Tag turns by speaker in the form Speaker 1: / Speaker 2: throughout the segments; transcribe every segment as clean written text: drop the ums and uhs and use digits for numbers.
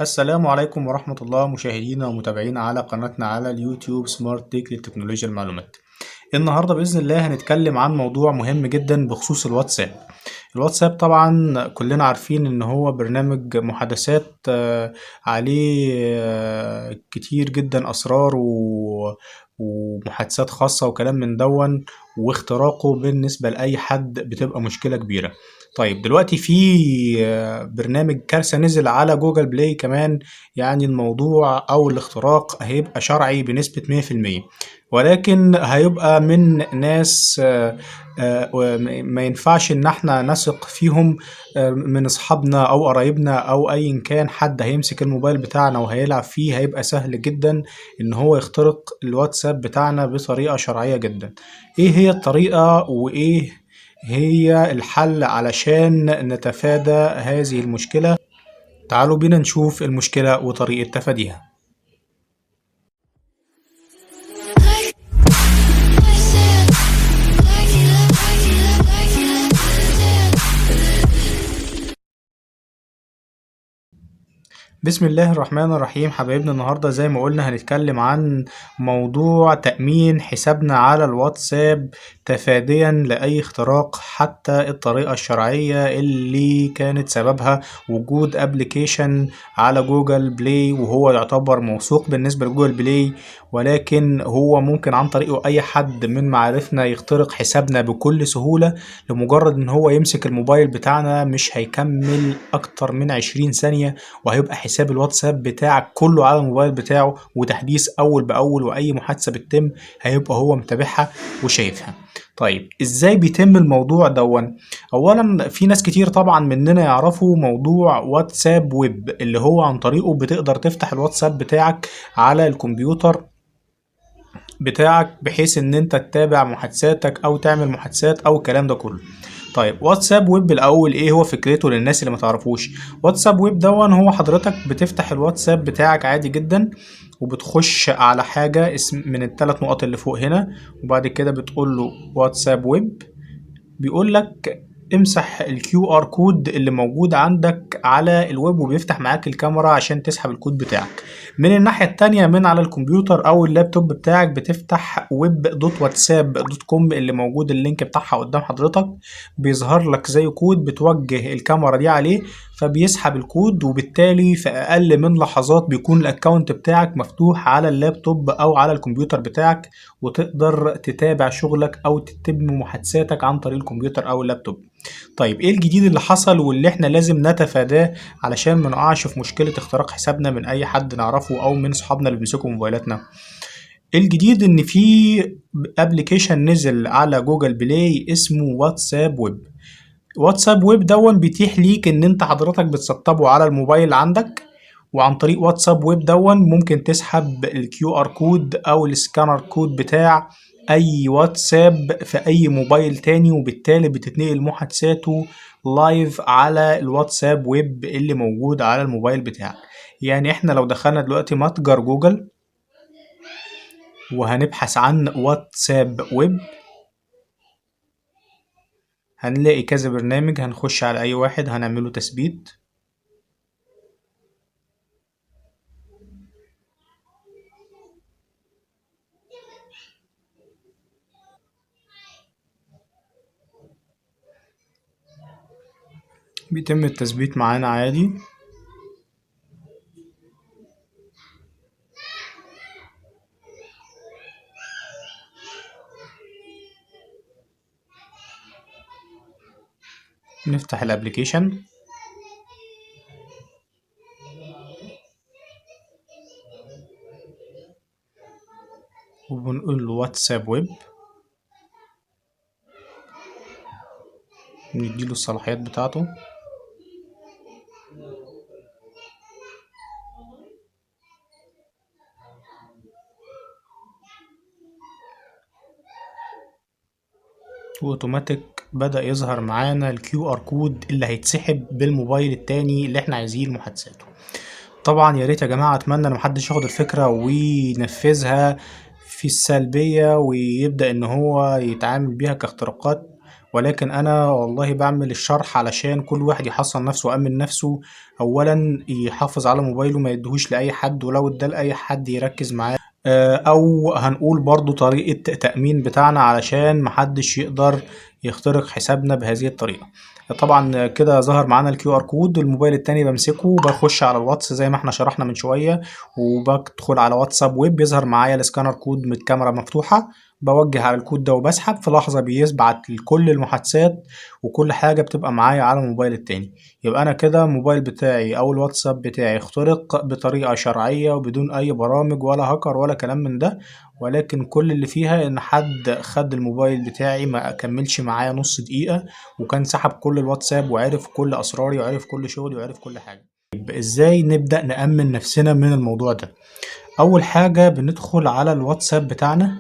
Speaker 1: السلام عليكم ورحمة الله مشاهدينا ومتابعينا على قناتنا على اليوتيوب سمارت تيك لتكنولوجيا المعلومات. النهاردة بإذن الله هنتكلم عن موضوع مهم جدا بخصوص الواتساب. الواتساب طبعا كلنا عارفين ان هو برنامج محادثات عليه كتير جدا اسرار ومحادثات خاصة وكلام من دون، واختراقه بالنسبة لأي حد بتبقى مشكلة كبيرة. طيب دلوقتي في برنامج كارثة نزل على جوجل بلاي كمان، يعني الموضوع أو الاختراق هيبقى شرعي بنسبة 100%، ولكن هيبقى من ناس ما ينفعش ان احنا نثق فيهم، من اصحابنا او قرايبنا او ايا كان. حد هيمسك الموبايل بتاعنا وهيلعب فيه هيبقى سهل جدا ان هو يخترق الواتساب بتاعنا بطريقة شرعية جدا. ايه هي الطريقة وايه هي الحل علشان نتفادى هذه المشكلة؟ تعالوا بينا نشوف المشكلة وطريقة تفاديها. بسم الله الرحمن الرحيم. حبايبنا النهاردة زي ما قلنا هنتكلم عن موضوع تأمين حسابنا على الواتساب تفاديا لأي اختراق، حتى الطريقة الشرعية اللي كانت سببها وجود ابلكيشن على جوجل بلاي، وهو يعتبر موثوق بالنسبة لجوجل بلاي، ولكن هو ممكن عن طريقه أي حد من معارفنا يخترق حسابنا بكل سهولة. لمجرد ان هو يمسك الموبايل بتاعنا مش هيكمل أكتر من 20 ثانية وهيبقى حساب الواتساب بتاعك كله على الموبايل بتاعه، وتحديث اول باول، واي محادثة بتتم هيبقى هو متابعها وشايفها. طيب ازاي بيتم الموضوع دون؟ اولا في ناس كتير طبعا مننا يعرفوا موضوع واتساب ويب، اللي هو عن طريقه بتقدر تفتح الواتساب بتاعك على الكمبيوتر بتاعك بحيث ان انت تتابع محادثاتك او تعمل محادثات او الكلام ده كله. طيب واتساب ويب الاول ايه هو فكرته للناس اللي ما تعرفوش؟ واتساب ويب دون هو حضرتك بتفتح الواتساب بتاعك عادي جدا، وبتخش على حاجة اسم من الثلاث نقط اللي فوق هنا، وبعد كده بتقول له واتساب ويب. بيقول لك امسح الكيو ار كود اللي موجود عندك على الويب، وبيفتح معاك الكاميرا عشان تسحب الكود بتاعك. من الناحية التانية من على الكمبيوتر او اللابتوب بتاعك بتفتح ويب دوت واتساب دوت كوم اللي موجود اللينك بتاعها قدام حضرتك. بيظهر لك زي كود بتوجه الكاميرا دي عليه، فبيسحب الكود، وبالتالي في اقل من لحظات بيكون الاكونت بتاعك مفتوح على اللابتوب او على الكمبيوتر بتاعك، وتقدر تتابع شغلك او تتم محادثاتك عن طريق الكمبيوتر او اللابتوب. طيب ايه الجديد اللي حصل واللي احنا لازم نتفاداه علشان ما نقعش في مشكلة اختراق حسابنا من اي حد نعرفه او من صحابنا اللي بيمسكوا موبايلاتنا؟ الجديد ان في ابلكيشن نزل على جوجل بلاي اسمه واتساب ويب. واتساب ويب دون بيتيح ليك ان انت حضرتك بتسطبه على الموبايل عندك، وعن طريق واتساب ويب دون ممكن تسحب الكيو ار كود او السكانر كود بتاع اي واتساب في اي موبايل تاني، وبالتالي بتتنقل محادثاته لايف على الواتساب ويب اللي موجود على الموبايل بتاعك. يعني احنا لو دخلنا دلوقتي متجر جوجل وهنبحث عن واتساب ويب، هنلاقي كذا برنامج. هنخش على اي واحد هنعمله تثبيت، بيتم التثبيت معانا عادي. نفتح الابليكيشن وبنقول له واتساب ويب، نديله الصلاحيات بتاعته. واوتوماتيك بدأ يظهر معانا الكيو ار كود اللي هيتسحب بالموبايل التاني اللي احنا عايزين محادثاته. طبعا يا ريت يا جماعة، اتمنى ان محدش ياخد الفكرة وينفذها في السلبية ويبدأ ان هو يتعامل بيها كاختراقات، ولكن انا والله بعمل الشرح علشان كل واحد يحصن نفسه ويأمن نفسه. اولا يحافظ على موبايله ما يدهوش لاي حد، ولو اداه لاي حد يركز معاه. او هنقول برضو طريقة تأمين بتاعنا علشان محدش يقدر يخترق حسابنا بهذه الطريقة. طبعا كده ظهر معانا الكيو ار كود. الموبايل التاني بمسكه بخش على الواتس زي ما احنا شرحنا من شوية، وبدخل على واتساب ويب بيظهر معايا السكانر كود من الكاميرا مفتوحة. بوجه على الكود ده وبسحب في لحظة بيبعت لكل المحادثات وكل حاجة بتبقى معايا على الموبايل التاني. يبقى انا كده الموبايل بتاعي او الواتساب بتاعي اخترق بطريقة شرعية وبدون اي برامج ولا هاكر ولا كلام من ده. ولكن كل اللي فيها ان حد خد الموبايل بتاعي ما كملش معايا نص دقيقة، وكان سحب كل الواتساب وعرف كل اسراري وعرف كل شغلي وعرف كل حاجة. طيب ازاي نبدأ نأمن نفسنا من الموضوع ده؟ اول حاجة بندخل على الواتساب بتاعنا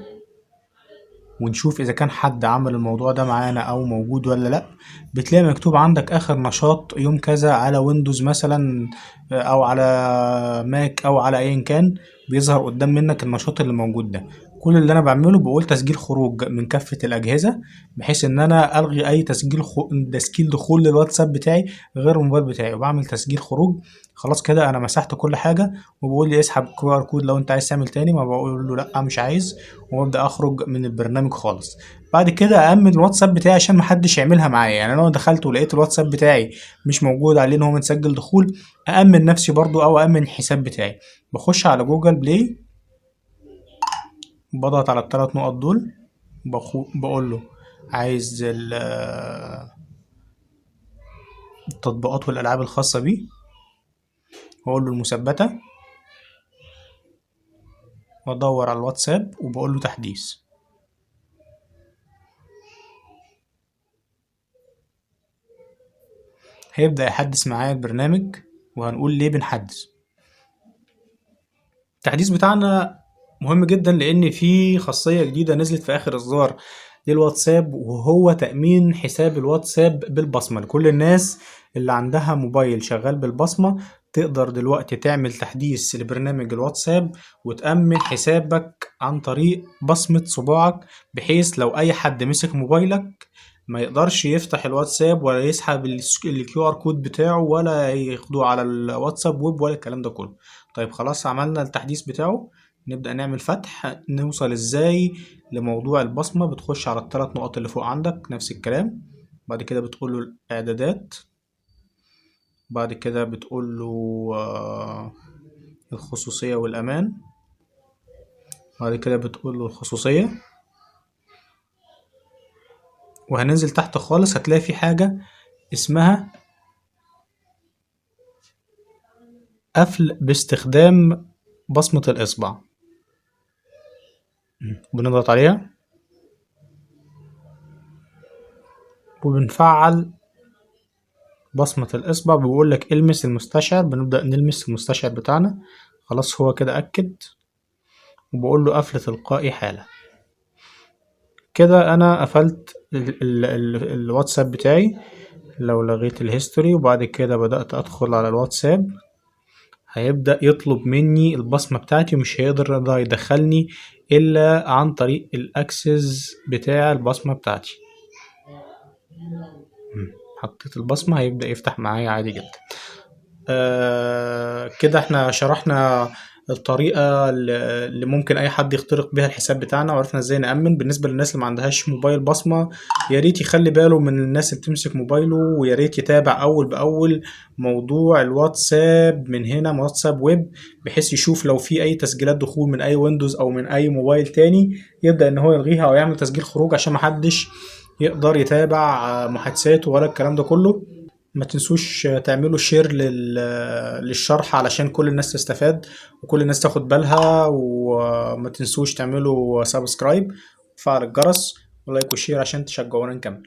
Speaker 1: ونشوف اذا كان حد عمل الموضوع ده معانا او موجود ولا لا. بتلاقي مكتوب عندك اخر نشاط يوم كذا على ويندوز مثلا، او على ماك او على ايا كان. بيظهر قدام منك النشاط اللي موجود ده. كل اللي انا بعمله بقول تسجيل خروج من كافة الاجهزة، بحيث ان انا الغي اي تسجيل دخول للواتساب بتاعي غير الموبايل بتاعي، وبعمل تسجيل خروج. خلاص كده انا مسحت كل حاجة. وبقول لي اسحب كيو ار كود لو انت عايز تعمل تاني، ما بقول له لا مش عايز، وابدا اخرج من البرنامج خالص. بعد كده أأمن الواتساب بتاعي عشان محدش يعملها معايا. يعني أنا لو دخلت ولقيت الواتساب بتاعي مش موجود عليه إن هو متسجل دخول، أأمن نفسي برضو أو أأمن الحساب بتاعي. بخش على جوجل بلاي، بضغط على الثلاث نقط دول، بقول له عايز التطبيقات والألعاب الخاصة بيه، وأقول له المثبتة، وأدور على الواتساب وبقول له تحديث. هيبدأ يحدث معايا البرنامج، وهنقول ليه بنحدث. التحديث بتاعنا مهم جدا لان في خاصية جديدة نزلت في اخر اصدار للواتساب، وهو تأمين حساب الواتساب بالبصمة لكل الناس اللي عندها موبايل شغال بالبصمة. تقدر دلوقتي تعمل تحديث لبرنامج الواتساب وتأمن حسابك عن طريق بصمة صباعك، بحيث لو اي حد مسك موبايلك ما يقدرش يفتح الواتساب ولا يسحب الكيو ار كود بتاعه ولا ياخده على الواتساب ويب ولا الكلام ده كله. طيب خلاص عملنا التحديث بتاعه، نبدأ نعمل فتح. نوصل ازاي لموضوع البصمة؟ بتخش على الثلاث نقط اللي فوق عندك نفس الكلام. بعد كده بتقول له الاعدادات، بعد كده بتقول له الخصوصية والامان، بعد كده بتقول له الخصوصية. وهننزل تحت خالص هتلاقي في حاجة اسمها قفل باستخدام بصمة الإصبع، بنضغط عليها وبنفعل بصمة الإصبع. بيقول لك المس المستشعر، بنبدأ نلمس المستشعر بتاعنا. خلاص هو كده أكد، وبقول له قفل تلقائي حالا. كده أنا قفلت الواتساب بتاعي. لو لغيت الهيستوري وبعد كده بدأت أدخل على الواتساب، هيبدأ يطلب مني البصمة بتاعتي ومش هيقدر يدخلني إلا عن طريق الأكسس بتاع البصمة بتاعتي. حطيت البصمة هيبدأ يفتح معايا عادي جدا. كده احنا شرحنا الطريقة اللي ممكن اي حد يخترق بيها الحساب بتاعنا، وعرفنا ازاي نأمن. بالنسبة للناس اللي ما عندهاش موبايل بصمة، يا ريت يخلي باله من الناس اللي بتمسك موبايله، ويا ريت يتابع اول باول موضوع الواتساب من هنا من واتساب ويب، بحيث يشوف لو في اي تسجيلات دخول من اي ويندوز او من اي موبايل تاني، يبدأ ان هو يلغيها او يعمل تسجيل خروج عشان محدش يقدر يتابع محادثاته ولا الكلام ده كله. ما تنسوش تعملوا شير للشرح علشان كل الناس تستفاد وكل الناس تاخد بالها. وما تنسوش تعملوا سبسكرايب وفعل الجرس ولايك وشير عشان تشجعونا نكمل.